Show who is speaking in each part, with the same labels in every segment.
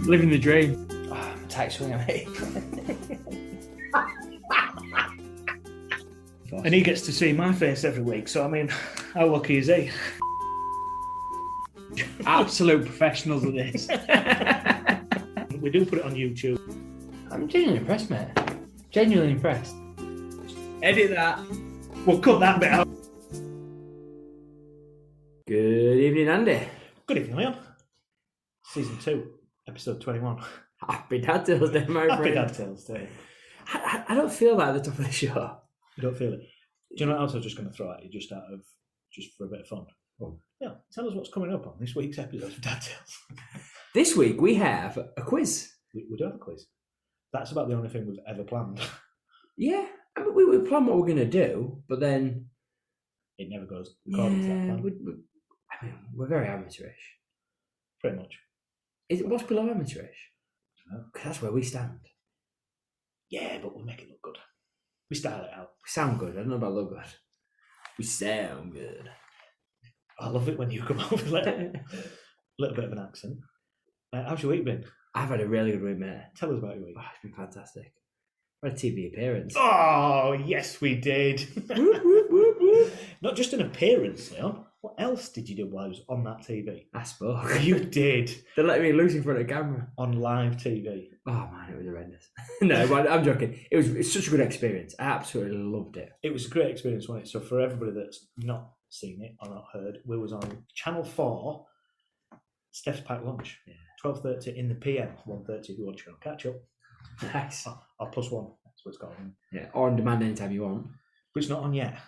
Speaker 1: Living the dream.
Speaker 2: Oh, I'm a tight swinger, mate.
Speaker 1: And he gets to see my face every week, so I mean, how lucky is he? Absolute professionals at this. We do put it on YouTube.
Speaker 2: I'm genuinely impressed, mate. Genuinely impressed.
Speaker 1: Edit that. We'll cut that bit out.
Speaker 2: Good evening, Andy.
Speaker 1: Good evening, Leon. Season 2, episode 21.
Speaker 2: Happy Dad Tales Day, my
Speaker 1: Happy
Speaker 2: friend.
Speaker 1: Dad Tales Day.
Speaker 2: I don't feel that at the top of the show.
Speaker 1: You don't feel it? Do you know what else I was just going to throw at you, just for a bit of fun?
Speaker 2: Oh.
Speaker 1: Yeah, tell us what's coming up on this week's episode of Dad Tales.
Speaker 2: This week we have a quiz.
Speaker 1: We do have a quiz. That's about the only thing we've ever planned.
Speaker 2: Yeah, I mean, we plan what we're going to do, but then
Speaker 1: It never goes according to that plan.
Speaker 2: we're very amateurish.
Speaker 1: Pretty much.
Speaker 2: What's below amateurish?
Speaker 1: No.
Speaker 2: 'Cause that's where we stand.
Speaker 1: Yeah, but we'll make it look good. We style it out.
Speaker 2: We sound good. I don't know about look good. We sound good.
Speaker 1: I love it when you come out with a little bit of an accent. How's your week been?
Speaker 2: I've had a really good week, mate.
Speaker 1: Tell us about your week.
Speaker 2: Oh, it's been fantastic. I had a TV appearance.
Speaker 1: Oh, yes, we did.
Speaker 2: Whoop, whoop, whoop, whoop.
Speaker 1: Not just an appearance, Leon. What else did you do while I was on that TV?
Speaker 2: I spoke.
Speaker 1: You did.
Speaker 2: They let me loose in front of the camera.
Speaker 1: On live TV.
Speaker 2: Oh man, it was horrendous. No, but I'm joking. It's such a good experience. I absolutely loved it.
Speaker 1: It was a great experience, wasn't it? So for everybody that's not seen it or not heard, we was on Channel 4, Steph's Packed Lunch, 12:30 in the PM, 1:30 if you want to go catch up.
Speaker 2: Nice.
Speaker 1: Or +1, that's what it's called.
Speaker 2: Yeah, or on demand anytime you want.
Speaker 1: But it's not on yet.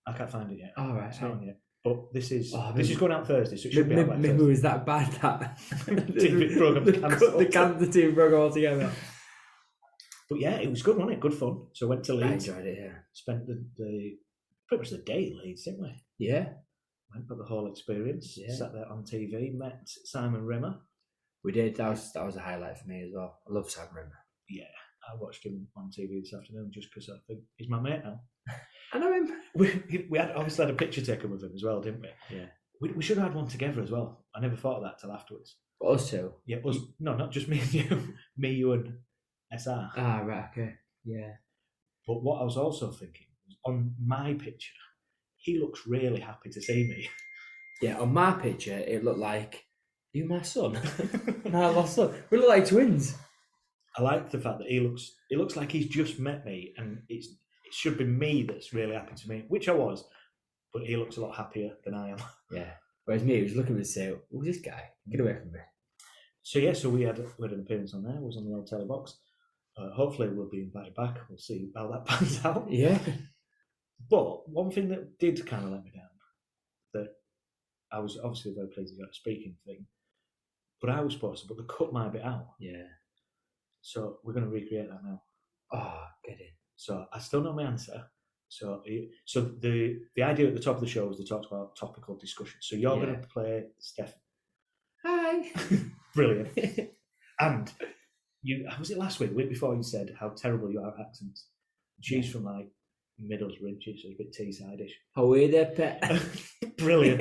Speaker 1: I can't find it yet.
Speaker 2: All right.
Speaker 1: It's not on yet. But this is
Speaker 2: maybe,
Speaker 1: going out Thursday, so it should be out by
Speaker 2: maybe
Speaker 1: Thursday.
Speaker 2: it was that bad that
Speaker 1: TV program's cancelled.
Speaker 2: the TV program altogether.
Speaker 1: But yeah, it was good, wasn't it? Good fun. So went to Leeds.
Speaker 2: I enjoyed it, yeah.
Speaker 1: Spent the pretty much the day in Leeds, didn't we?
Speaker 2: Yeah.
Speaker 1: Went for the whole experience.
Speaker 2: Yeah.
Speaker 1: Sat there on TV, met Simon Rimmer.
Speaker 2: We did. That was a highlight for me as well. I love Sam Rimmer.
Speaker 1: Yeah, I watched him on TV this afternoon just because I think he's my mate now.
Speaker 2: I know him.
Speaker 1: We had obviously had a picture taken with him as well, didn't we?
Speaker 2: Yeah.
Speaker 1: We should have had one together as well. I never thought of that till afterwards.
Speaker 2: Us two?
Speaker 1: Yeah, us. No, not just me and you. Me, you and SR.
Speaker 2: Ah, right, okay. Yeah.
Speaker 1: But what I was also thinking, was on my picture, he looks really happy to see me.
Speaker 2: Yeah, on my picture, it looked like, you my son? No, I lost son. We look like twins.
Speaker 1: I like the fact that he looks like he's just met me, and it should be me that's really happy to meet, which I was, but he looks a lot happier than I am.
Speaker 2: Yeah. Whereas me, he was looking at me and saying, who's this guy? Get away from me.
Speaker 1: So yeah, we had an appearance on there. I was on the old telly box. Hopefully we'll be invited back. We'll see how that pans out.
Speaker 2: Yeah.
Speaker 1: But one thing that did kind of let me down, that I was obviously very pleased about the speaking thing, but I was supposed to, but they cut my bit out.
Speaker 2: Yeah.
Speaker 1: So we're going to recreate that now.
Speaker 2: Oh, get it.
Speaker 1: So I still know my answer. So the idea at the top of the show was they talked about topical discussion. So you're going to play Steph.
Speaker 2: Hi.
Speaker 1: Brilliant. And was it last week before, you said how terrible you are at accents? She's from like Middlesbrough, so it's a bit Teesside-ish.
Speaker 2: How are you there, pet?
Speaker 1: Brilliant.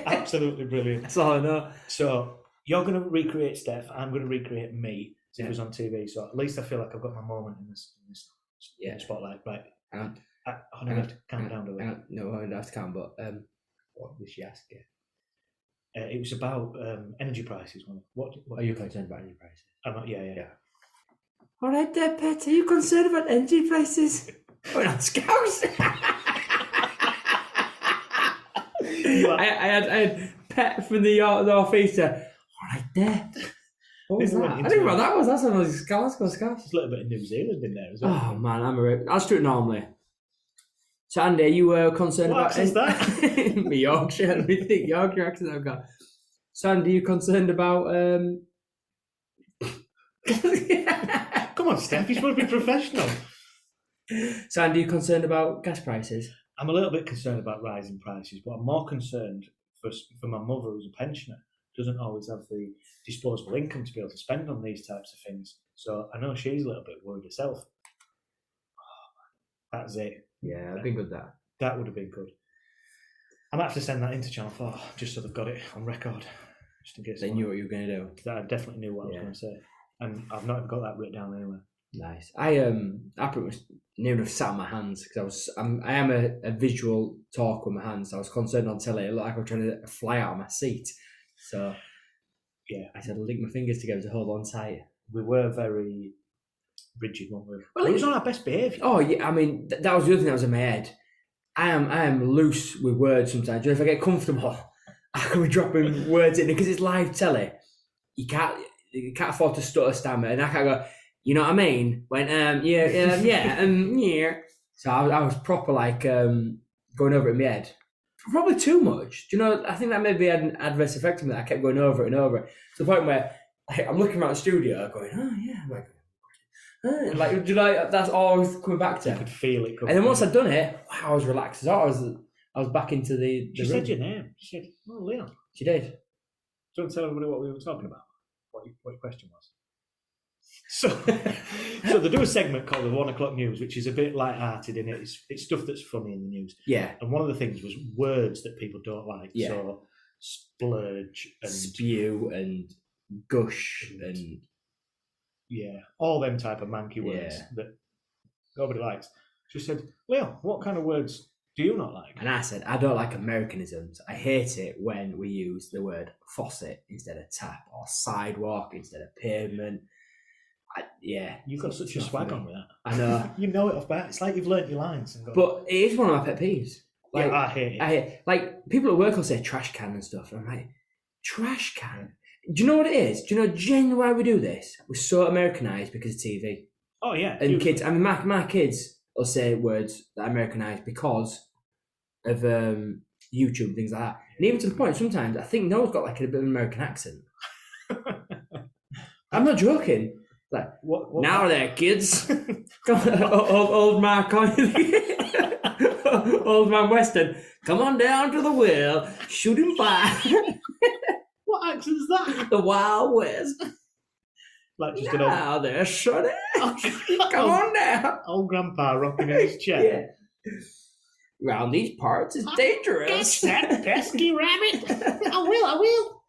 Speaker 1: Absolutely brilliant.
Speaker 2: That's all I know.
Speaker 1: So you're going to recreate Steph. I'm going to recreate me. It was on TV, so at least I feel like I've got my moment in this spotlight. Right.
Speaker 2: And
Speaker 1: I have to calm down a little.
Speaker 2: No, I don't have to calm, but what did she ask you?
Speaker 1: It was about energy prices. What
Speaker 2: are you concerned about energy prices?
Speaker 1: Yeah.
Speaker 2: All right there, pet. Are you concerned about energy prices? We're not scouts. I had pet from the northeast. All right there. What was that? I don't know what that was. That's one of those scouts.
Speaker 1: There's a little bit of New Zealand in there as well.
Speaker 2: Oh man, I'll just do it normally. So Andy, are you concerned
Speaker 1: what
Speaker 2: about
Speaker 1: accent's that?
Speaker 2: Me Yorkshire? Let me think. Yorkshire accent I've got. So Andy, are you concerned about
Speaker 1: Come on, Steph, you're supposed to be professional.
Speaker 2: So Andy, are you concerned about gas prices?
Speaker 1: I'm a little bit concerned about rising prices, but I'm more concerned for my mother, who's a pensioner, doesn't always have the disposable income to be able to spend on these types of things. So I know she's a little bit worried herself. Oh, that's it.
Speaker 2: Yeah, that'd be good.
Speaker 1: That would have been good. I might have to send that into Channel 4 just so they've got it on record, just in case.
Speaker 2: They knew what you were going to do.
Speaker 1: I definitely knew what I was going to say, and I've not got that written down anywhere.
Speaker 2: Nice. I pretty much near enough sat on my hands because I am a visual talker with my hands. I was concerned on telly. It looked like I was trying to fly out of my seat. So yeah, I said link my fingers together to hold on tight.
Speaker 1: We were very rigid, weren't we? Well, it was on our best behaviour.
Speaker 2: Oh yeah, I mean that was the other thing that was in my head. I am loose with words sometimes. If I get comfortable, I can be dropping words in because it's live telly. You can't afford to stutter, stammer, and I can't go. You know what I mean? When yeah. So I was proper like going over it in my head. Probably too much. Do you know? I think that maybe had an adverse effect on me. I kept going over it and over it to the point where I'm looking around the studio, going, oh yeah, like do you know? That's always coming back to.
Speaker 1: You could feel it.
Speaker 2: And then once I'd done it, I was relaxed. I was back into the.
Speaker 1: She said your name. She said, "Oh, Leon."
Speaker 2: She did.
Speaker 1: Do you want to tell everybody what we were talking about? What your question was? So they do a segment called the 1 o'clock news, which is a bit light-hearted in it. It's stuff that's funny in the news.
Speaker 2: Yeah.
Speaker 1: And one of the things was words that people don't like.
Speaker 2: Yeah.
Speaker 1: So splurge and
Speaker 2: spew and gush and
Speaker 1: yeah, all them type of manky words that nobody likes. She said, "Leo, what kind of words do you not like?"
Speaker 2: And I said, I don't like Americanisms. I hate it when we use the word faucet instead of tap or sidewalk instead of pavement.
Speaker 1: You've got such a swag on with that.
Speaker 2: I know.
Speaker 1: You know it off by heart. It's like you've learnt your lines.
Speaker 2: But it is one of my pet peeves. Like,
Speaker 1: I hate it.
Speaker 2: Like people at work will say trash can and stuff. And I'm like, trash can? Do you know what it is? Do you know genuinely why we do this? We're so Americanized because of TV.
Speaker 1: Oh yeah.
Speaker 2: And kids, I mean, my kids will say words that are Americanized because of YouTube and things like that. And even to the point, sometimes I think Noah's got like a bit of an American accent. I'm not joking. Like, what now there, kids. old Mark, old man Weston, come on down to the well, shoot him by.
Speaker 1: What accent is that?
Speaker 2: The Wild West.
Speaker 1: Like just
Speaker 2: now there, shut it. Come on down.
Speaker 1: Old grandpa rocking in his chair.
Speaker 2: Yeah. Round these parts is dangerous.
Speaker 1: Get that pesky rabbit. I will.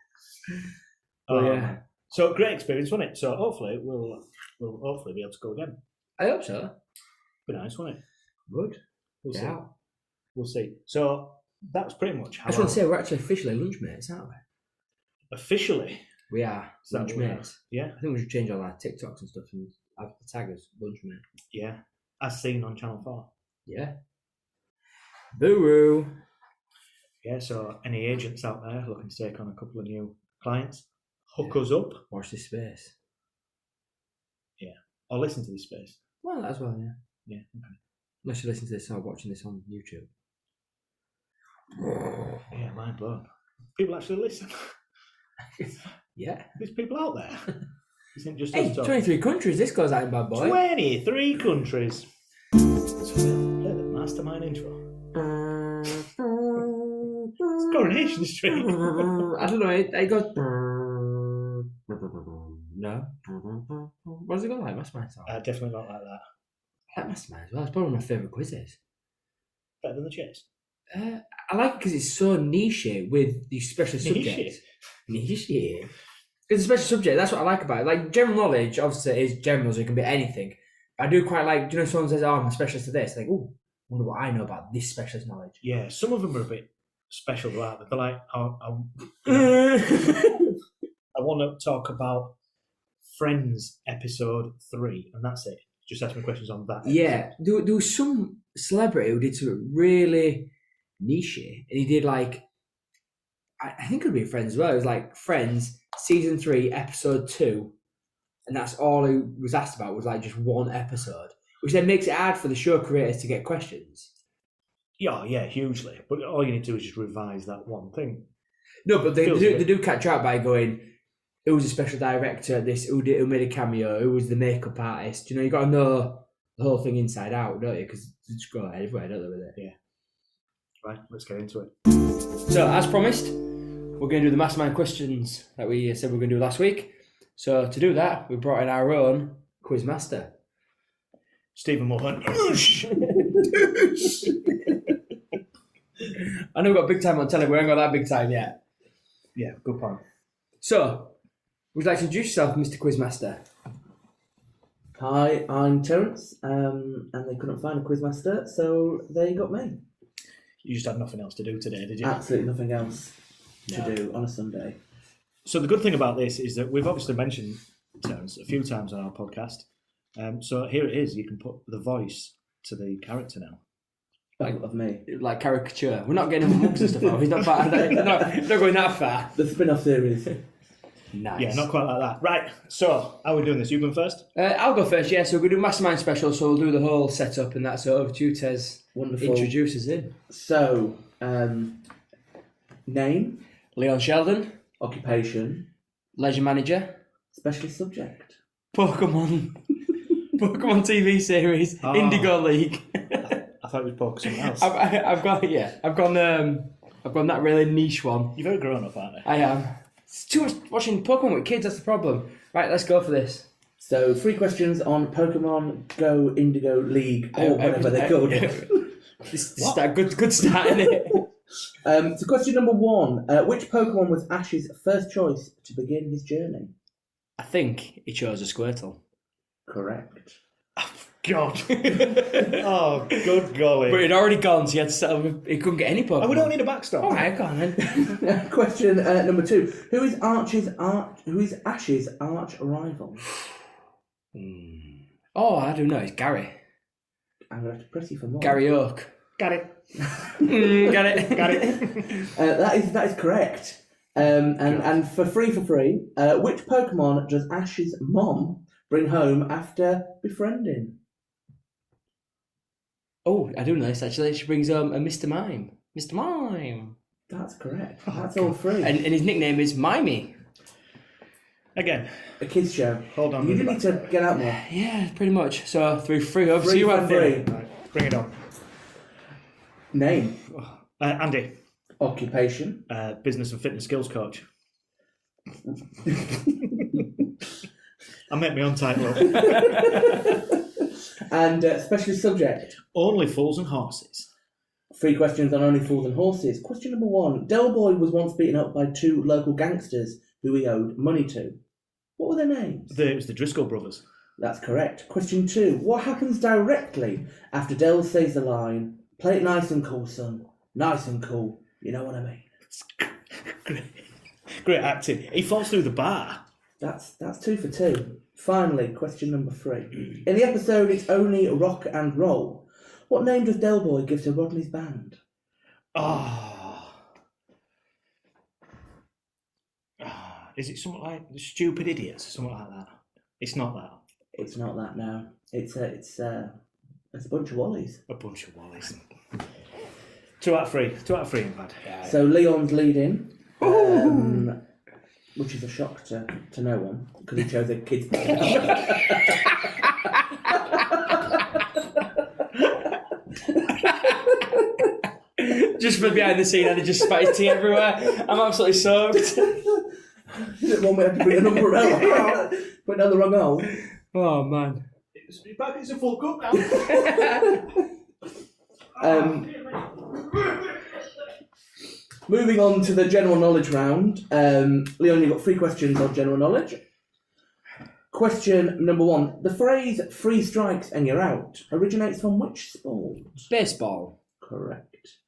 Speaker 2: Oh yeah.
Speaker 1: So great experience, wasn't it? So hopefully we'll hopefully be able to go again.
Speaker 2: I hope so.
Speaker 1: Be nice, wouldn't it?
Speaker 2: Good.
Speaker 1: We'll see. We'll see. So that was pretty much how
Speaker 2: I just want to say we're actually officially lunch mates, aren't we?
Speaker 1: Officially?
Speaker 2: We are lunch mates.
Speaker 1: Yeah.
Speaker 2: I think we should change all our TikToks and stuff and have the tag as lunch mate.
Speaker 1: Yeah. As seen on Channel 4.
Speaker 2: Yeah. Boo-roo.
Speaker 1: Yeah, so any agents out there looking to take on a couple of new clients, hook us up.
Speaker 2: Watch this space.
Speaker 1: Yeah. Or listen to this space.
Speaker 2: Well, as well, yeah.
Speaker 1: Yeah, okay.
Speaker 2: Unless you listen to this or watching this on YouTube.
Speaker 1: Yeah, mind blown. People actually listen.
Speaker 2: Yeah.
Speaker 1: There's people out there. Isn't just
Speaker 2: hey, 23 countries, this goes out in bad boy.
Speaker 1: 23 countries. So play the Mastermind intro. It's Coronation Street.
Speaker 2: I don't know, it goes... No. What does it go like? Mastermind song?
Speaker 1: Definitely not like that.
Speaker 2: I like Mastermind as well. It's probably one of my favourite quizzes.
Speaker 1: Better than the Chase?
Speaker 2: I like it because it's so niche with these special subjects. Niche. It's a special subject. That's what I like about it. Like general knowledge, obviously, is general, so it can be anything. But I do quite like, do you know, someone says, "Oh, I'm a specialist at this." Like, oh, I wonder what I know about this specialist knowledge.
Speaker 1: Yeah, some of them are a bit special, aren't they? They're like, I want to talk about Friends episode 3, and that's it. Just ask me questions on that.
Speaker 2: Yeah, there was some celebrity who did something really niche, and he did like, I think it would be Friends as well. It was like Friends season 3 episode 2, and that's all he was asked about was like just one episode, which then makes it hard for the show creators to get questions. Yeah,
Speaker 1: hugely. But all you need to do is just revise that one thing.
Speaker 2: No, but they do catch out by going, who was a special director at this, who made a cameo, who was the makeup artist. You know, you got to know the whole thing inside out, don't you? Because they just go everywhere, don't they, with it?
Speaker 1: Yeah. Right, let's get into it.
Speaker 2: So, as promised, we're going to do the Mastermind questions that we said we were going to do last week. So, to do that, we brought in our own quiz master,
Speaker 1: Stephen Mulhern.
Speaker 2: I know we've got big time on telly, we haven't got that big time yet.
Speaker 1: Yeah, good point.
Speaker 2: So, would you like to introduce yourself, Mr. Quizmaster?
Speaker 3: Hi, I'm Terrence, and they couldn't find a quizmaster, so they got me.
Speaker 1: You just had nothing else to do today, did you?
Speaker 3: Absolutely nothing else to do on a Sunday.
Speaker 1: So the good thing about this is that we've obviously mentioned Terrence a few times on our podcast. So here it is. You can put the voice to the character now.
Speaker 3: Of me.
Speaker 2: Like caricature. We're not getting him mugs and stuff out. He's not going that far.
Speaker 3: The spin-off series.
Speaker 2: Nice.
Speaker 1: Yeah, not quite like that. Right, so how are we doing this? You going first?
Speaker 2: I'll go first, yeah. So we're going to do Mastermind special, so we'll do the whole setup and that. So over to you, Tez.
Speaker 3: Wonderful.
Speaker 2: Introduce us in.
Speaker 3: So, name,
Speaker 2: Leon Sheldon,
Speaker 3: occupation,
Speaker 2: leisure manager,
Speaker 3: specialist subject.
Speaker 2: Pokemon TV series,
Speaker 1: Oh.
Speaker 2: Indigo League.
Speaker 1: I thought it was something else.
Speaker 2: I've gone that really niche one.
Speaker 1: You're very grown up, aren't you?
Speaker 2: I am. It's too much watching Pokemon with kids, that's the problem. Right, let's go for this.
Speaker 3: So, 3 questions on Pokemon Go Indigo League, or whatever they're called.
Speaker 2: This is a good start, isn't it?
Speaker 3: So, question number 1. Which Pokemon was Ash's first choice to begin his journey?
Speaker 2: I think he chose a Squirtle.
Speaker 3: Correct.
Speaker 1: God. Oh, good golly.
Speaker 2: But he'd already gone, so he had to settle with, he couldn't get any Pokemon.
Speaker 1: Oh, we don't need a backstop.
Speaker 2: All right, go on then.
Speaker 3: Question number 2. Who is Ash's arch rival?
Speaker 2: Oh, I don't know. It's Gary.
Speaker 3: I'm going to have to press you for more.
Speaker 2: Gary Oak.
Speaker 1: Got it.
Speaker 2: Got it.
Speaker 1: Got it.
Speaker 3: That is correct. And for free, which Pokemon does Ash's mom bring home after befriending?
Speaker 2: Oh, I do know this actually. She brings home a Mr. Mime. Mr. Mime.
Speaker 3: That's correct. That's all free.
Speaker 2: And his nickname is Mimey.
Speaker 1: Again.
Speaker 3: A kids show.
Speaker 1: Hold on.
Speaker 3: You need to get out more.
Speaker 2: Yeah, pretty much. So through free over to
Speaker 3: Free
Speaker 2: you,
Speaker 3: for
Speaker 2: Andy.
Speaker 3: free.
Speaker 1: Right, bring it on.
Speaker 3: Name.
Speaker 1: Andy.
Speaker 3: Occupation.
Speaker 1: Business and fitness skills coach. I make my own title up.
Speaker 3: And specialist subject.
Speaker 1: Only fools and horses.
Speaker 3: 3 questions on Only Fools and Horses. Question number 1. Del Boy was once beaten up by 2 local gangsters who he owed money to. What were their names?
Speaker 1: It was the Driscoll brothers.
Speaker 3: That's correct. Question 2. What happens directly after Del says the line, "Play it nice and cool, son. Nice and cool. You know what I mean?"
Speaker 1: Great acting. He falls through the bar.
Speaker 3: That's 2 for 2. Finally, question number 3. In the episode It's Only Rock and Roll, what name does Del Boy give to Rodney's band?
Speaker 1: Is it something like the Stupid Idiots? Something like that. It's not that.
Speaker 3: It's not that now. It's a bunch of Wallies.
Speaker 1: A bunch of wallies. 2 out of 3. 2 out of 3 in bad.
Speaker 3: So Leon's leading, which is a shock to no one because he chose a kids'
Speaker 2: Just for behind the scene, and he just spat his tea everywhere. I'm absolutely soaked.
Speaker 3: One way to bring an umbrella, put down the wrong hole.
Speaker 2: Oh man.
Speaker 1: It's a full cup now.
Speaker 3: Moving on to the general knowledge round. Leon, you've got 3 questions on general knowledge. Question number 1. The phrase "3 strikes and you're out" originates from which sport?
Speaker 2: Baseball.
Speaker 3: Correct.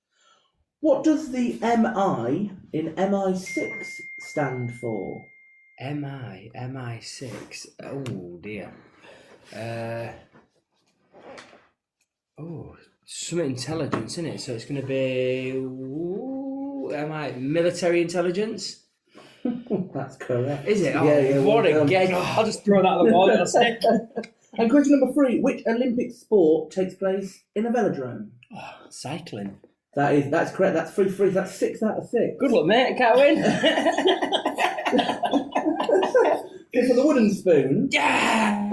Speaker 3: What does the MI in MI6 stand for?
Speaker 2: MI6. Oh dear. Some intelligence, isn't it? So it's going to be military intelligence.
Speaker 3: That's correct.
Speaker 2: Is it? Oh,
Speaker 3: Yeah,
Speaker 2: what
Speaker 3: well
Speaker 2: a
Speaker 3: done.
Speaker 2: gag! I'll just throw that on the wall. It'll stick.
Speaker 3: And question number 3. Which Olympic sport takes place in a velodrome?
Speaker 2: Cycling.
Speaker 3: That's correct. That's 3. That's 6 out of 6.
Speaker 2: Good luck, mate. I can't win.
Speaker 3: For the wooden spoon.
Speaker 2: Yeah.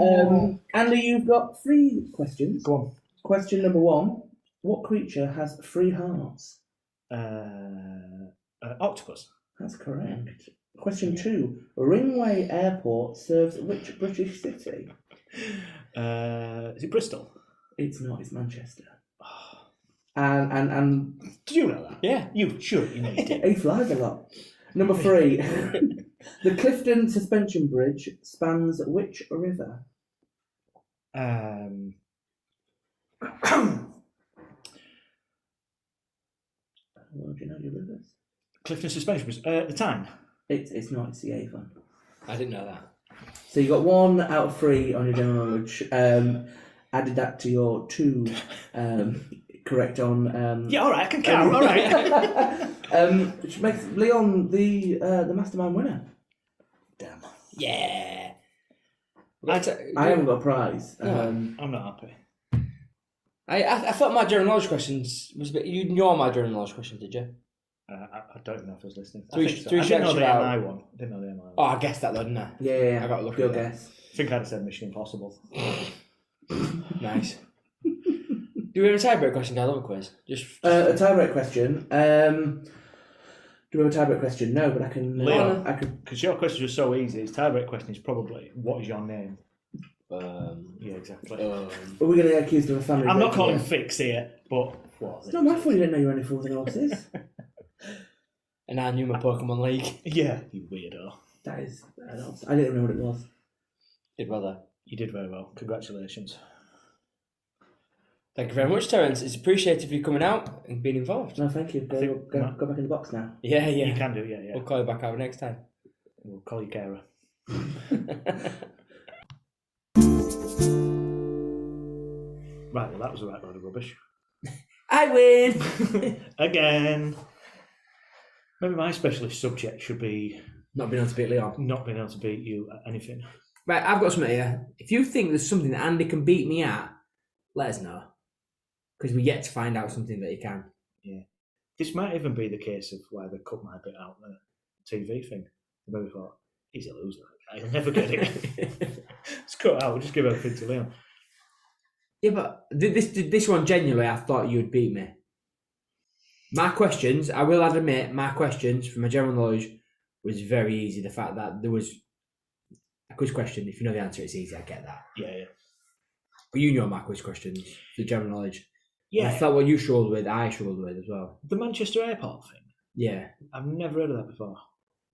Speaker 3: Andy, you've got 3 questions.
Speaker 1: Go on.
Speaker 3: Question number 1. What creature has 3 hearts?
Speaker 1: Octopus.
Speaker 3: That's correct. Question 2. Ringway Airport serves which British city?
Speaker 1: Is it Bristol?
Speaker 3: It's not. It's Manchester. And
Speaker 1: Did you know that?
Speaker 2: Yeah.
Speaker 1: You sure you know you did.
Speaker 3: he flies a lot. Number 3. The Clifton Suspension Bridge spans which river? Well, do you know your rivers?
Speaker 1: Clifton Suspension Bridge. The Tyne.
Speaker 3: It's not. It's the Avon.
Speaker 2: I didn't know that.
Speaker 3: So you got 1 out of 3 on your general knowledge. Added that to your 2 correct on.
Speaker 1: Yeah, all right, I can count. All right.
Speaker 3: Which makes Leon the Mastermind winner.
Speaker 1: Damn.
Speaker 2: Yeah.
Speaker 3: I haven't got a prize.
Speaker 2: No.
Speaker 1: I'm not happy.
Speaker 2: I thought my general knowledge questions was a bit. You knew my general knowledge questions, did you?
Speaker 1: I don't know if I was listening.
Speaker 2: Three
Speaker 1: I think so.
Speaker 2: strikes
Speaker 1: I didn't know the
Speaker 2: you're out.
Speaker 1: MI one. I didn't know the MI one.
Speaker 2: Oh, I guessed that, though, didn't I?
Speaker 3: Yeah.
Speaker 2: I got a look
Speaker 3: Good
Speaker 2: at that.
Speaker 3: guess.
Speaker 1: I think I'd have said Mission Impossible.
Speaker 2: Nice. Do we have a tiebreak question? I love a quiz. Just
Speaker 3: A tiebreak question. Do we have a tiebreak question? No, but I can.
Speaker 1: Leon.
Speaker 3: I could.
Speaker 1: Because your question was so easy. His tiebreak question is probably, what is your name? Yeah, exactly.
Speaker 3: Are we going to get accused of a family?
Speaker 1: I'm not
Speaker 3: break
Speaker 1: calling
Speaker 3: here?
Speaker 1: fix here, but what?
Speaker 3: It's not my fault you didn't know you were any fools and horses.
Speaker 2: and I knew my Pokemon League.
Speaker 1: Yeah, you weirdo.
Speaker 3: That is. I didn't know what it was.
Speaker 2: Did well there.
Speaker 1: You did very well. Congratulations.
Speaker 2: Thank you very much, Terrence. It's appreciated for you coming out and being involved.
Speaker 3: No, thank you. Go back in the box now.
Speaker 2: Yeah.
Speaker 1: You can do, yeah.
Speaker 2: We'll call you back out next time.
Speaker 1: We'll call you Kara. Right, well, that was a right load of rubbish.
Speaker 2: I win!
Speaker 1: Again. Maybe my specialist subject should be
Speaker 2: Not being able to beat Leon.
Speaker 1: not being able to beat you at anything.
Speaker 2: Right, I've got something here. If you think there's something that Andy can beat me at, let us know. Because we're yet to find out something that he can.
Speaker 1: Yeah. This might even be the case of why they cut my bit out the TV thing. They maybe thought, he's a loser. He'll never get it. It's cut out. We'll just give everything to Leon.
Speaker 2: Yeah, but this one, genuinely, I thought you'd beat me. My questions, I will admit, my questions, from my general knowledge, was very easy. The fact that there was a quiz question, if you know the answer, it's easy, I get that.
Speaker 1: Yeah.
Speaker 2: But you know my quiz questions, the general knowledge.
Speaker 1: Yeah.
Speaker 2: I thought what you struggled with, I struggled with as well.
Speaker 1: The Manchester Airport thing.
Speaker 2: Yeah.
Speaker 1: I've never heard of that before.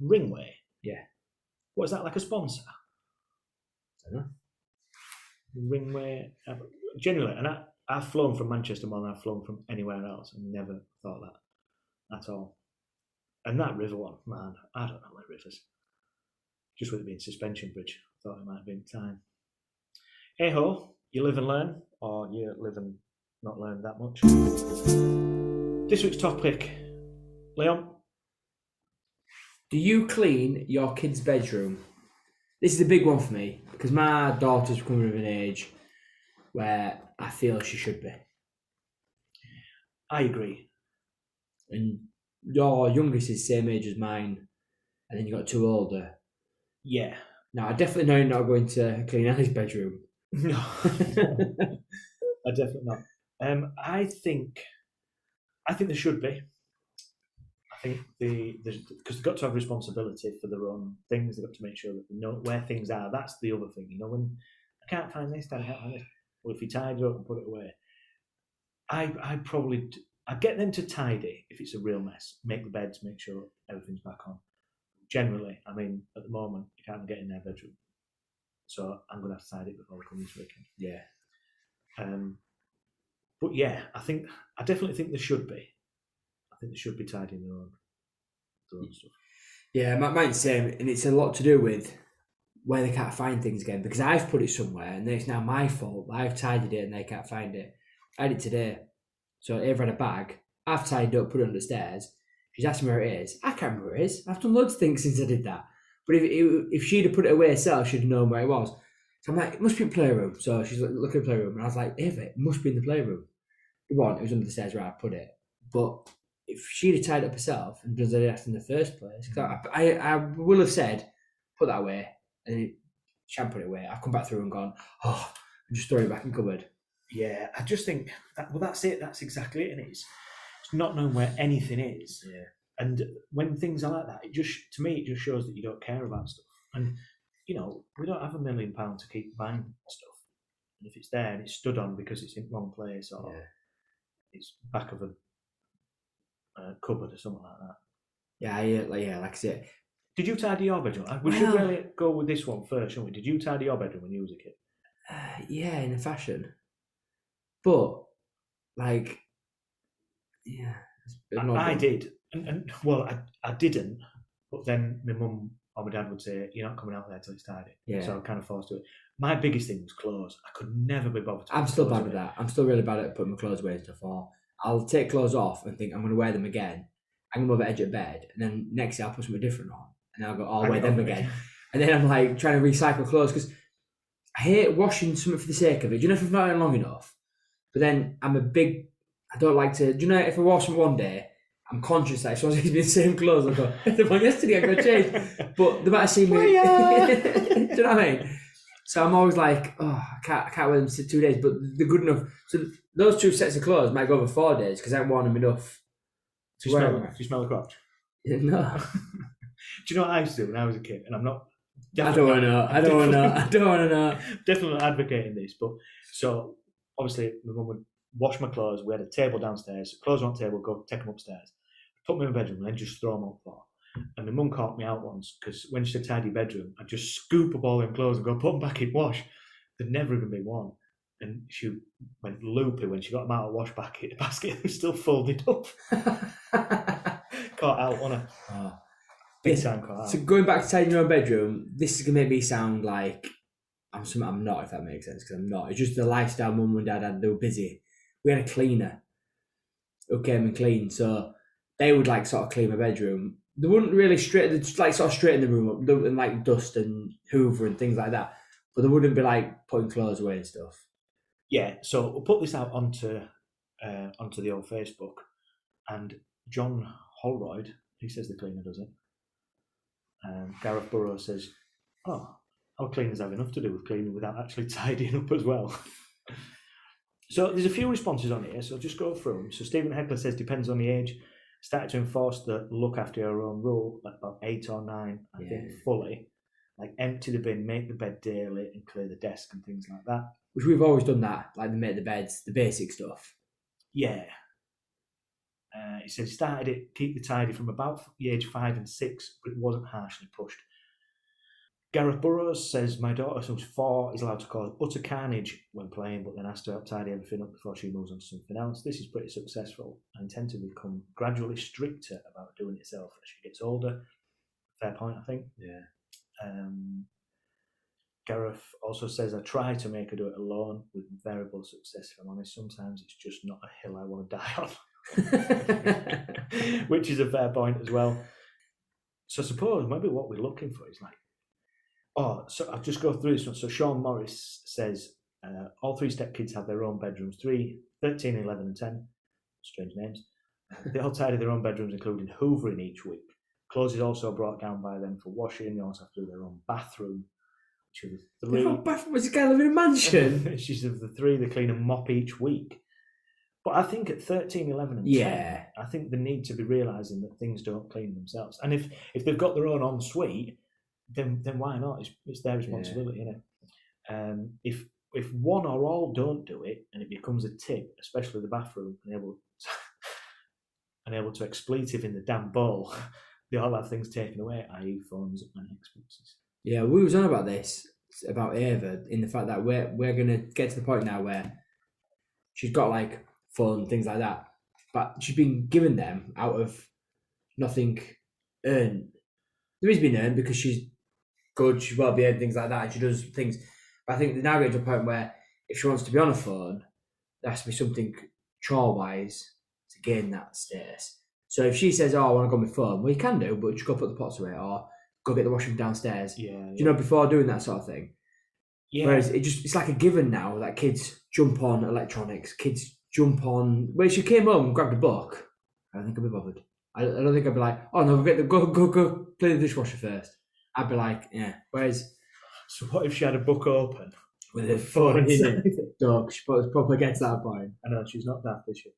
Speaker 1: Ringway.
Speaker 2: Yeah.
Speaker 1: What is that, like a sponsor?
Speaker 2: I don't know.
Speaker 1: Ringway. Genuinely, and I've flown from Manchester more than I've flown from anywhere else and never thought that at all. And that river one, man, I don't know what rivers. Just with it being suspension bridge, I thought it might have been time. Hey ho, you live and learn, or you live and not learn that much. This week's topic, Leon.
Speaker 2: Do you clean your kid's bedroom? This is a big one for me because my daughter's coming of an age where I feel she should be.
Speaker 1: I agree.
Speaker 2: And your youngest is the same age as mine, and then you got 2 older.
Speaker 1: Yeah.
Speaker 2: Now, I definitely know you're not going to clean Ellie's bedroom.
Speaker 1: No, I definitely not. I think there should be. I think because they've got to have responsibility for their own things. They've got to make sure that they know where things are. That's the other thing, when I can't find this, I can't find this. Well, if you tidy it up and put it away, I'd get them to tidy if it's a real mess. Make the beds, make sure everything's back on. Generally, at the moment, you can't get in their bedroom. So I'm going to have to tidy it before we come this weekend.
Speaker 2: Yeah.
Speaker 1: But yeah, I definitely think there should be. I think they should be tidying their own stuff.
Speaker 2: Yeah, mine's the same, and it's a lot to do with where they can't find things again, because I've put it somewhere, and then it's now my fault. I've tidied it, and they can't find it. I did it today. So Ava had a bag. I've tidied it up, put it under the stairs. She's asked me where it is. I can't remember where it is. I've done loads of things since I did that. But if she'd have put it away herself, she'd have known where it was. So I'm like, it must be in the playroom. So she's like, look at the playroom. And I was like, Ava, it must be in the playroom. It was under the stairs where I put it. But if she'd have tied it up herself and done it in the first place, because I will have said, put that away. And she hadn't put it away. I've come back through and gone, and just throw it back in the cupboard.
Speaker 1: Yeah, I just think that's it. That's exactly it. And it's not knowing where anything is.
Speaker 2: Yeah.
Speaker 1: And when things are like that, it just shows that you don't care about stuff. And we don't have £1 million to keep buying stuff. And if it's there and it's stood on because it's in the wrong place, or it's back of a cupboard or something like that.
Speaker 2: Yeah, like I said.
Speaker 1: Did you tidy your bedroom? We should really go with this one first, shouldn't we? Did you tidy your bedroom when you was a kid?
Speaker 2: Yeah, in a fashion. But, like, yeah.
Speaker 1: I did. And well, I didn't. But then my mum or my dad would say, "You're not coming out there till it's tidy."
Speaker 2: Yeah.
Speaker 1: So I'm kind of forced to it. My biggest thing was clothes. I could never be bothered to
Speaker 2: I'm
Speaker 1: put
Speaker 2: still
Speaker 1: clothes
Speaker 2: bad with
Speaker 1: away.
Speaker 2: that. I'm still really bad at putting my clothes away and stuff. Or I'll take clothes off and think I'm going to wear them again. I'm going to edge at bed. And then next day I'll put something different on. And then I'll go, I'll wear them again. And then I'm like trying to recycle clothes because I hate washing something for the sake of it. Do you know if I've not long enough? But then I don't like to, do you know, if I wash them one day, I'm conscious that if someone's going to be the same clothes, I'll go, the one yesterday I got changed. But they might have seen me. Do you know what I mean? So I'm always like, I can't wear them for 2 days, but they're good enough. So those 2 sets of clothes might go over 4 days because I haven't worn them enough to wear them.
Speaker 1: Do you smell the crotch?
Speaker 2: No.
Speaker 1: Do you know what I used to do when I was a kid? And I'm not.
Speaker 2: I don't want to know.
Speaker 1: Definitely not advocating this, but so obviously my mum would wash my clothes. We had a table downstairs. Clothes on the table, go take them upstairs. Put them in my bedroom and then just throw them on the floor. And my mum caught me out once because when she said tidy bedroom, I'd just scoop up all them clothes and go put them back in wash. They'd never even been worn. And she went loopy when she got them out of the wash basket. The basket was still folded up. Caught out, wasn't it?
Speaker 2: Oh.
Speaker 1: Big time caught out.
Speaker 2: So going back to tidying your own bedroom, this is going to make me sound like I'm not, if that makes sense, because I'm not. It's just the lifestyle mum and dad had. They were busy. We had a cleaner who came and cleaned, so they would like sort of clean my bedroom. They wouldn't really straighten the room up and like dust and hoover and things like that, but they wouldn't be like putting clothes away and stuff.
Speaker 1: Yeah, so we'll put this out onto the old Facebook, and John Holroyd, he says the cleaner does it. Gareth Burrows says, "Oh, our cleaners have enough to do with cleaning without actually tidying up as well." So there's a few responses on here, so I'll just go through them. So Stephen Heckler says, depends on the age. Started to enforce the look after your own rule at about 8 or 9, I think, fully. Like empty the bin, make the bed daily, and clear the desk and things like that.
Speaker 2: Which we've always done that, like make the beds, the basic stuff.
Speaker 1: Yeah. He said he started it, keep the tidy from about the age 5 and 6, but it wasn't harshly pushed. Gareth Burrows says, my daughter, who's 4, is allowed to cause utter carnage when playing, but then has to help tidy everything up before she moves on to something else. This is pretty successful. I intend to become gradually stricter about doing it herself as she gets older. Fair point, I think.
Speaker 2: Yeah.
Speaker 1: Gareth also says, I try to make her do it alone with variable success, if I'm honest. Sometimes it's just not a hill I want to die on. Which is a fair point as well. So I suppose maybe what we're looking for is like, so I'll just go through this one. So Sean Morris says, all 3 stepkids have their own bedrooms, 13, 11 and 10. Strange names. They all tidy their own bedrooms, including hoovering each week. Clothes is also brought down by them for washing. They also have to do their own bathroom. Which are the 3.
Speaker 2: Their own bathroom? Was this guy living in a mansion?
Speaker 1: She's of the 3, they clean and mop each week. But I think at 13, 11 and 10, I think they need to be realising that things don't clean themselves. And if they've got their own ensuite, then why not? It's their responsibility, isn't it? If one or all don't do it, and it becomes a tip, especially the bathroom, and able to expletive in the damn bowl, they all have things taken away, i.e. phones and Xboxes.
Speaker 2: Yeah, we was on about this, about Ava, in the fact that we're going to get to the point now where she's got like phone, things like that, but she's been given them out of nothing earned. There is been earned because she's good, she's well behaved, things like that, and she does things. But I think they're now getting to a point where if she wants to be on a phone, there has to be something chore-wise to gain that status. So if she says, I want to go on my phone, well, you can do, but just go put the pots away or go get the washing downstairs. Do you know, before doing that sort of thing? Yeah. Whereas it's like a given now that kids jump on electronics, kids jump on. Well, if she came home and grabbed a book, I don't think I'd be bothered. I don't think I'd be like, oh no, go play the dishwasher first. I'd be like, yeah. Whereas,
Speaker 1: so what if she had a book open
Speaker 2: with a phone in it? Dog, she probably gets to that point.
Speaker 1: I know she's not daft, is she?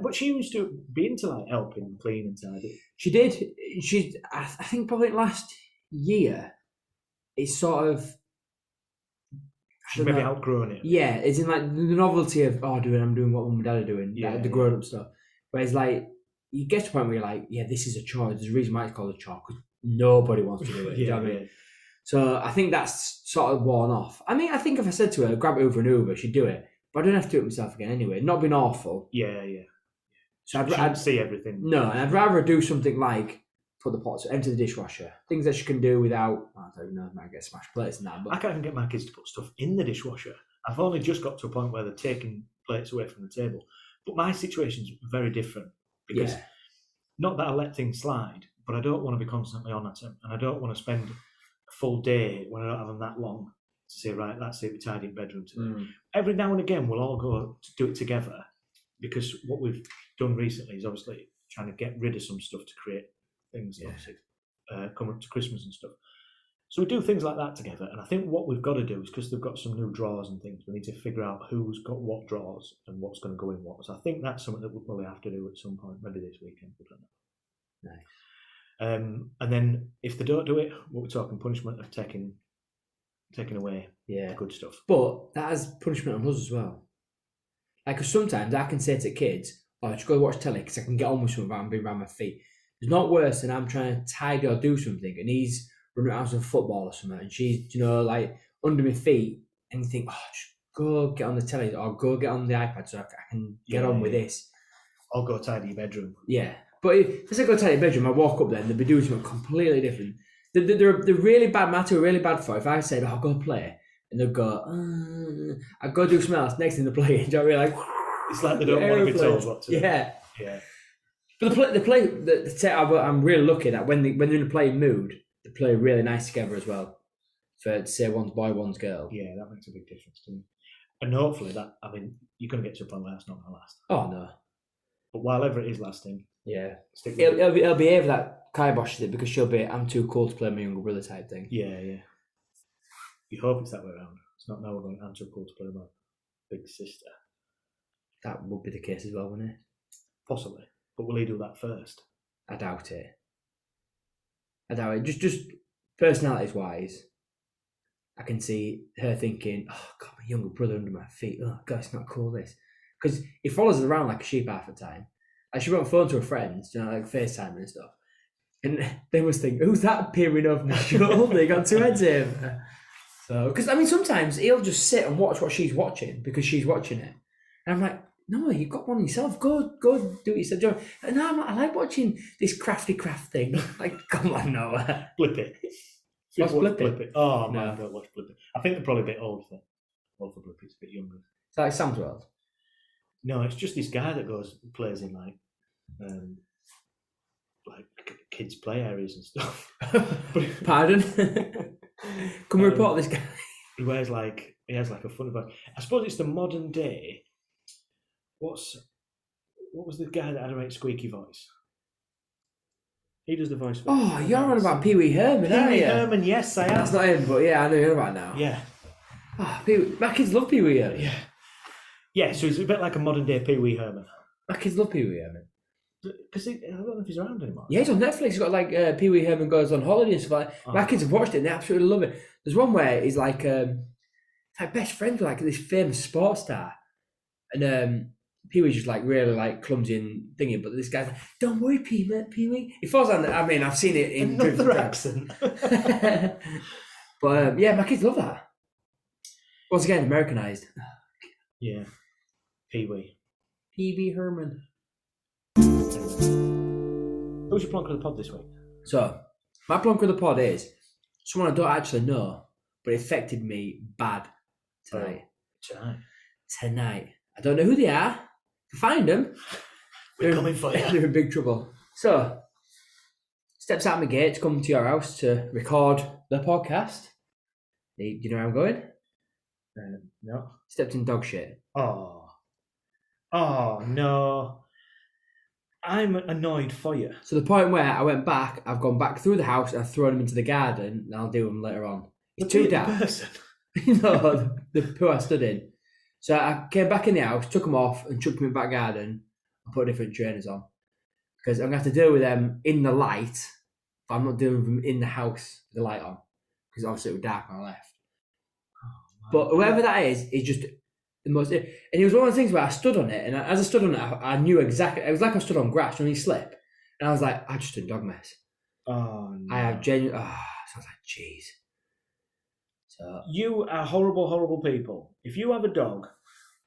Speaker 1: But she used to be into like helping clean and tidy.
Speaker 2: She did. I think probably last year, it's sort of,
Speaker 1: She's maybe outgrown it.
Speaker 2: Yeah, it's in like the novelty of I'm doing what mum and dad are doing, like, the grown up stuff. Whereas like you get to a point where you're like, yeah, this is a chore. There's a reason why it's called a chore because nobody wants to do it. You know what I mean? So I think that's sort of worn off. I mean, I think if I said to her, grab Uber and Uber, she'd do it. But I don't have to do it myself again anyway. Not being awful.
Speaker 1: Yeah.
Speaker 2: So
Speaker 1: I'd see everything.
Speaker 2: No, and I'd rather do something like put the pots into the dishwasher. Things that she can do without, I don't know, might get smashed plates and that. But
Speaker 1: I can't even get my kids to put stuff in the dishwasher. I've only just got to a point where they're taking plates away from the table. But my situation's very different because not that I let things slide, but I don't want to be constantly on at them, and I don't want to spend a full day when I don't have them that long to say, right, that's it, we tidy bedroom today. Every now and again, we'll all go to do it together because what we've done recently is obviously trying to get rid of some stuff to create things, obviously, coming up to Christmas and stuff. So we do things like that together, and I think what we've got to do is, because they've got some new drawers and things, we need to figure out who's got what drawers and what's going to go in what. So I think that's something that we'll probably have to do at some point, maybe this weekend.
Speaker 2: Nice.
Speaker 1: And then if they don't do it, what we're talking punishment of taking away the good stuff.
Speaker 2: But that has punishment on us as well. Like, cause sometimes I can say to kids, just go watch telly because I can get on with something without being around my feet. It's not worse than I'm trying to tidy or do something and he's running around some football or something and she's, like under my feet and you think, just go get on the telly or go get on the iPad so I can get on with this.
Speaker 1: Or go tidy your bedroom.
Speaker 2: Yeah. But if I go tidy your bedroom, I walk up there and they'll be doing something completely different. They're really bad matter, really bad for it. If I said, I'll go play, and they'll go, I'll go do something else. Next thing they're playing, do you know what I mean? Like,
Speaker 1: it's like they don't want to be told what to do.
Speaker 2: Yeah. But I'm really lucky that when they're in a playing mood, they play really nice together as well. For say one's boy, one's girl.
Speaker 1: Yeah, that makes a big difference to me. And hopefully you're going to get to a point where that's not going to last.
Speaker 2: Oh, no.
Speaker 1: But while ever it is lasting,
Speaker 2: it'll behave that kiboshes it because she'll be, I'm too cool to play my younger brother type thing.
Speaker 1: Yeah. You hope it's that way around. It's not now we're going, I'm too cool to play my big sister.
Speaker 2: That would be the case as well, wouldn't it?
Speaker 1: Possibly. But will he do that first?
Speaker 2: I doubt it. Just personalities wise, I can see her thinking, oh God, my younger brother under my feet. Oh God, it's not cool this. Because he follows us around like a sheep half the time. Like she went on the phone to her friends, like FaceTime and stuff. And they must think, who's that peering over my shoulder? They got two heads in. So, because sometimes he'll just sit and watch what she's watching because she's watching it. And I'm like, no, you've got one yourself. Go do it yourself. And no, I like watching this crafty craft thing. Like, come on, Noah.
Speaker 1: Blip It.
Speaker 2: What's Blip It?
Speaker 1: Oh, man, don't watch Blip It. I think they're probably a bit old for Blip It. It's a bit younger.
Speaker 2: It's like Sam's World.
Speaker 1: No, it's just this guy that plays in like kids' play areas and stuff.
Speaker 2: Pardon? Can we report this guy?
Speaker 1: He has like a funny voice. I suppose it's the modern day. What was the guy that had a right squeaky voice? He does the voice.
Speaker 2: Oh, you're on about Pee Wee Herman, aren't you?
Speaker 1: Pee Wee Herman, yes, I am.
Speaker 2: That's not him, but yeah, I know you're about now.
Speaker 1: Yeah.
Speaker 2: Oh, my kids love Pee Wee Herman.
Speaker 1: Yeah, so it's a bit like a modern day Pee Wee Herman.
Speaker 2: My kids love Pee Wee Herman.
Speaker 1: Because I don't know if he's around anymore.
Speaker 2: Yeah, he's on Netflix. He's got like Pee Wee Herman Goes on Holiday and stuff like that. My kids have watched it and they absolutely love it. There's one where he's like best friends with like this famous sports star. And Pee Wee's just like really like clumsy and thingy, but this guy's like, don't worry, Pee Wee. He falls on I've seen it in
Speaker 1: another accent.
Speaker 2: But yeah, my kids love that. Once again, Americanized.
Speaker 1: Yeah. Pee Wee.
Speaker 2: Pee Wee Herman.
Speaker 1: Who's your plonker of the pod this week?
Speaker 2: So, my plonker of the pod is someone I don't actually know, but it affected me bad tonight. Tonight. I don't know who they are. If I find them,
Speaker 1: we're coming for you.
Speaker 2: They're in big trouble. So, steps out my gate to come to your house to record the podcast. Do you know where I'm going?
Speaker 1: No.
Speaker 2: Stepped in dog shit.
Speaker 1: Oh, no. I'm annoyed for you.
Speaker 2: So the point where I went back, I've gone back through the house and I've thrown them into the garden and I'll do them later on. It's too dark. No, the poo I stood in. So I came back in the house, took them off and chucked them in the back garden and put different trainers on. Because I'm going to have to deal with them in the light, but I'm not dealing with them in the house with the light on. Because obviously it was dark when I left. Oh But whoever that is just the most. And it was one of the things where I stood on it, and as I stood on it, I knew exactly. It was like I stood on grass, when you slip, and I was like, I just did dog mess.
Speaker 1: Oh, no.
Speaker 2: I have genuine. So I was like, jeez. So
Speaker 1: You are horrible, horrible people. If you have a dog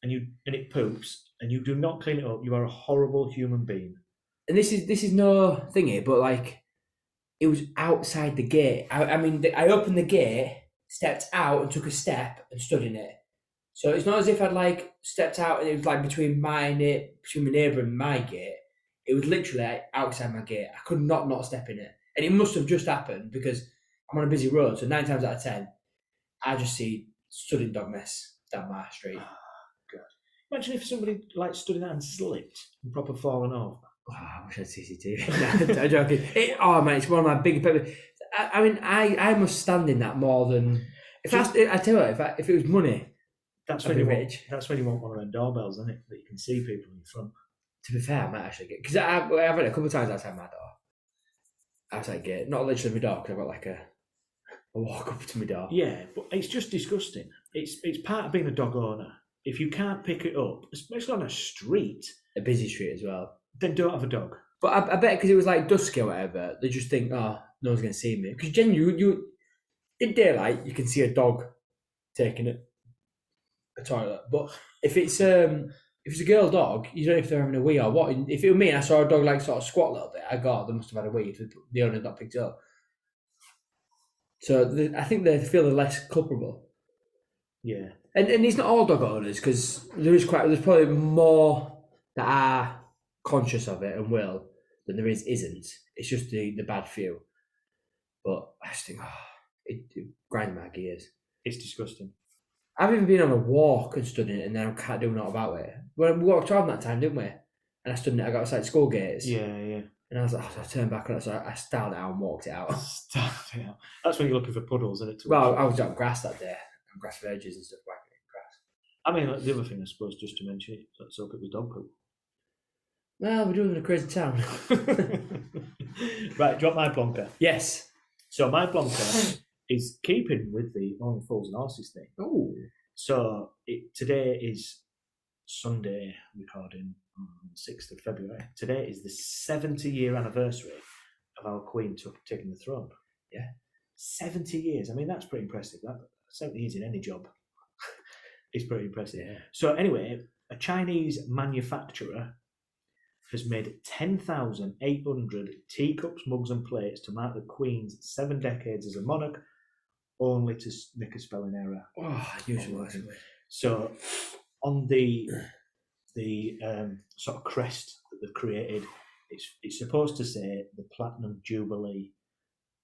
Speaker 1: and it poops and you do not clean it up, you are a horrible human being.
Speaker 2: and this is no thingy, but like it was outside the gate. I mean, I opened the gate, stepped out, and took a step and stood in it. So it's not as if I'd like stepped out and it was like between my neighbour and my gate. It was literally like, outside my gate. I could not step in it, and it must have just happened because I'm on a busy road. So 9 times out of 10, I just see stood in dog mess down my street.
Speaker 1: Oh, God. Imagine if somebody like stood in that and slipped and proper fallen over.
Speaker 2: Oh, I wish I had CCTV. No, I'm joking. Man, it's one of my big pet peeves. I mean, I must stand in that more than if I tell you what, if it was money.
Speaker 1: That's
Speaker 2: I'd
Speaker 1: when
Speaker 2: be
Speaker 1: you
Speaker 2: rich.
Speaker 1: that's when you want one of them doorbells, isn't it? That you can see people in the front.
Speaker 2: To be fair, I might actually get, because I've had it a couple of times outside my door. Outside gate, not literally my door, because I've got like a walk up to my door.
Speaker 1: Yeah, but it's just disgusting. It's part of being a dog owner. If you can't pick it up, especially on a street,
Speaker 2: A busy street as well.
Speaker 1: then don't have a dog.
Speaker 2: But I bet because it was like dusky or whatever, they just think, oh, no one's going to see me. Because genuinely, you in daylight, you can see a dog taking a toilet. But if it's a girl dog, you don't know if they're having a wee or what. If it were me and I saw a dog like sort of squat a little bit, I got they must have had a wee if the owner had not picked it up. So I think they feel they're less culpable.
Speaker 1: Yeah.
Speaker 2: And it's not all dog owners, because there's probably more that are conscious of it and will than there isn't. It's just the bad few. But I just think, it grinds my gears.
Speaker 1: It's disgusting.
Speaker 2: I've even been on a walk and stood in it, and then I can't do nothing about it. Well, we walked around that time, didn't we? And I stood in it, I got outside school gates.
Speaker 1: Yeah.
Speaker 2: And I was like, I turned back on it, so I styled it out and walked it out.
Speaker 1: Stuff it out. That's when you're looking for puddles, isn't it?
Speaker 2: Well, I was on grass that day, and grass verges and stuff, whacking in grass.
Speaker 1: I mean, like, the other thing I suppose, just to mention it, let's hope it was dog poop.
Speaker 2: Well, we're doing a crazy town.
Speaker 1: Right, drop my plonker.
Speaker 2: Yes.
Speaker 1: So my plonker is keeping with the Only Fools and Horses thing.
Speaker 2: Oh.
Speaker 1: So today is Sunday, recording on the 6th of February. Today is the 70-year anniversary of our Queen taking the throne.
Speaker 2: Yeah.
Speaker 1: 70 years. I mean, that's pretty impressive. 70 years in any job is pretty impressive.
Speaker 2: Yeah.
Speaker 1: So anyway, a Chinese manufacturer has made 10,800 teacups, mugs and plates to mark the Queen's 7 decades as a monarch, only to make a spelling error.
Speaker 2: Oh, usually.
Speaker 1: So on the sort of crest that they've created, it's supposed to say the Platinum Jubilee,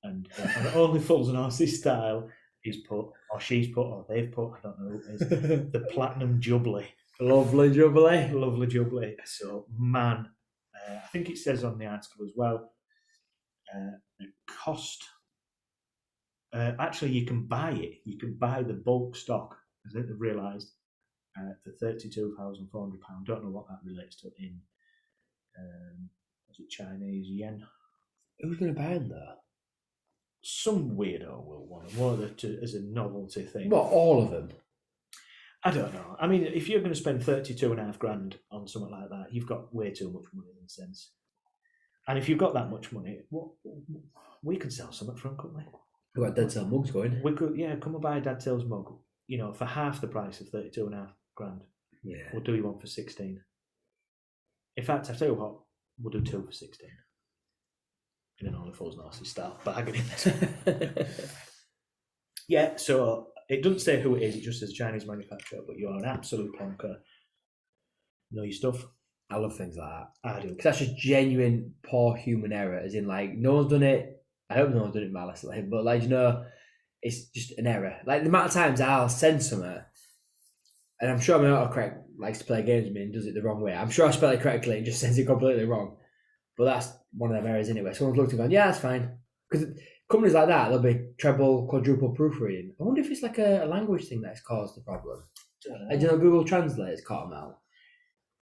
Speaker 1: and Only Fools and Horses style is put, or she's put, or they've put, I don't know who it is, the Platinum Jubilee.
Speaker 2: Lovely Jubilee.
Speaker 1: Lovely Jubilee. So, man, I think it says on the article as well, the cost, actually you can buy it. You can buy the bulk stock, I think they've realised, for £32,400. Don't know what that relates to in, was it Chinese yen?
Speaker 2: Who's going to buy them though?
Speaker 1: Some weirdo will want them, more as a novelty thing.
Speaker 2: What, all of them?
Speaker 1: I don't know. I mean, if you're going to spend 32.5 grand on something like that, you've got way too much money in a sense. And if you've got that much money, we can sell something from them, couldn't we?
Speaker 2: We've got dead cell mugs going.
Speaker 1: We could, come and buy a Dad Tales mug, for half the price of 32.5 grand.
Speaker 2: Yeah.
Speaker 1: We'll do you one for 16. In fact, I tell you what, we'll do 2 for 16. In an Only Fools and Horses style, bargaining. Yeah, so it doesn't say who it is, it just says Chinese manufacturer, but you are an absolute plonker. Know your stuff.
Speaker 2: I love things like that.
Speaker 1: I do.
Speaker 2: Because that's just genuine poor human error, as in, like, no one's done it. I hope no one's done it maliciously, but, like, it's just an error. Like, the amount of times I'll send something, and I'm sure my autocorrect likes to play games with me and does it the wrong way. I'm sure I spell it correctly and just sends it completely wrong. But that's one of them errors anyway. Someone's looked and gone, yeah, that's fine. Because companies like that, there'll be treble, quadruple proofreading. I wonder if it's like a language thing that's caused the problem. Google Translate has caught them out.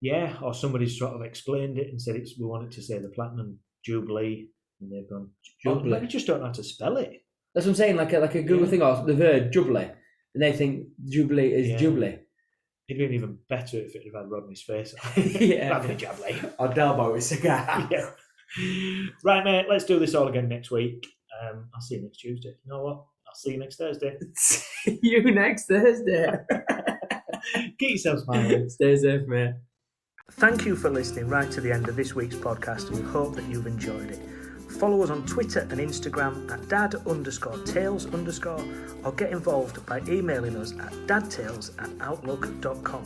Speaker 1: Yeah, or somebody's sort of explained it and said we want it to say the Platinum Jubilee, and they've gone,
Speaker 2: Jubilee.
Speaker 1: But we just don't know how to spell it.
Speaker 2: That's what I'm saying, like a Google thing, or the word Jubilee. and they think Jubilee is
Speaker 1: Yeah.
Speaker 2: Jubilee.
Speaker 1: It'd been even better if it had had Rodney's face on.
Speaker 2: Yeah.
Speaker 1: Rather than Jubilee.
Speaker 2: Or Delbo with cigar.
Speaker 1: Yeah. Right, mate, let's do this all again next week. I'll see you next Tuesday. You know what? I'll see you next Thursday.
Speaker 2: See you next Thursday.
Speaker 1: Keep yourself smiling.
Speaker 2: Stay safe, mate.
Speaker 1: Thank you for listening right to the end of this week's podcast, and we hope that you've enjoyed it. Follow us on Twitter and Instagram at dad_tales_ or get involved by emailing us at dadtales@outlook.com.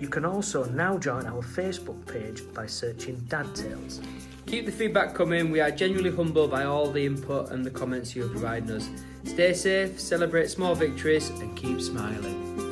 Speaker 1: You can also now join our Facebook page by searching Dad Tales.
Speaker 2: Keep the feedback coming. We are genuinely humbled by all the input and the comments you have provided us. Stay safe, celebrate small victories, and keep smiling.